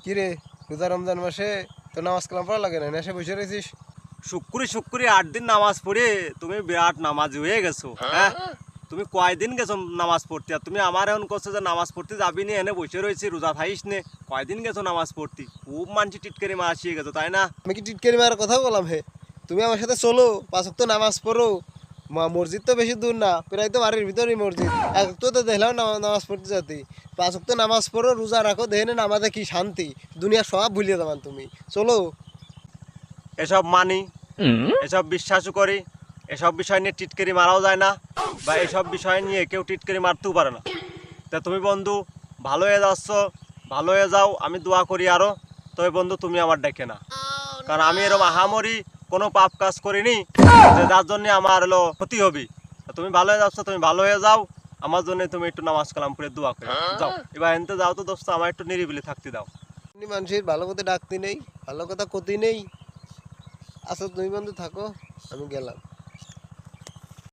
কি রে, রোজা রমজান মাসে তো নামাজ কালাম পড়া লাগে না, নেশে বসে রয়েছিস? শুক্রি 8 দিন নামাজ পড়ে তুমি বিরাট নামাজি হয়ে গেছো। হ্যাঁ, তুমি কয়দিন গেছো নামাজ পড়তে? আর তুমি আমার এখন করছো যে নামাজ পড়তে যাবি নি, এনে বসে রয়েছি রোজা থাইস নে। কয়দিন গেছো নামাজ পড়তে? খুব মানছি টিটকারি মা আসিয়ে গেছো, তাই না? আমি কি টিটকারি মারার কথা বললাম? হে, তুমি আমার সাথে চলো, 5 ওয়াক্ত নামাজ পড়ো। মসজিদ তো বেশি দূর না, প্রায় তো বাড়ির ভিতরেই মসজিদ। এক তো দেখলাম নামাজ পড়তে যাতে। 5 ওয়াক্ত নামাজ পড়ো, রোজা রাখো, দেখে নেন আমাদের কি শান্তি। দুনিয়া সব ভুলিয়ে দেবেন তুমি, চলো। এসব মানি, এসব বিশ্বাসও করি। এসব বিষয় নিয়ে টিটকারি মারাও যায় না, বা এসব বিষয় নিয়ে কেউ টিটকারি মারতেও পারে না। তা তুমি বন্ধু ভালো হয়ে যাচ্ছ, ভালো হয়ে যাও, আমি দোয়া করি আরো। তবে বন্ধু তুমি আমার ডেকে না, কারণ আমি এরকম আহামরি কোনো পাপ কাজ করিনি যে যার জন্য আমার হলো ক্ষতি হবে। তা তুমি ভালো হয়ে যাচ্ছ, তুমি ভালো হয়ে যাও। আমার জন্য তুমি একটু নামাজ কালাম পড়ে দোয়া করে যাও। এবার এনতে যাও তো দোস্ত, আমার একটু নিরিবিলি থাকতে দাও। মানুষের ভালো কথা ডাকতে নেই, ভালো কথা ক্ষতি নেই। আচ্ছা তুমি বন্ধু থাকো, আমি গেলাম।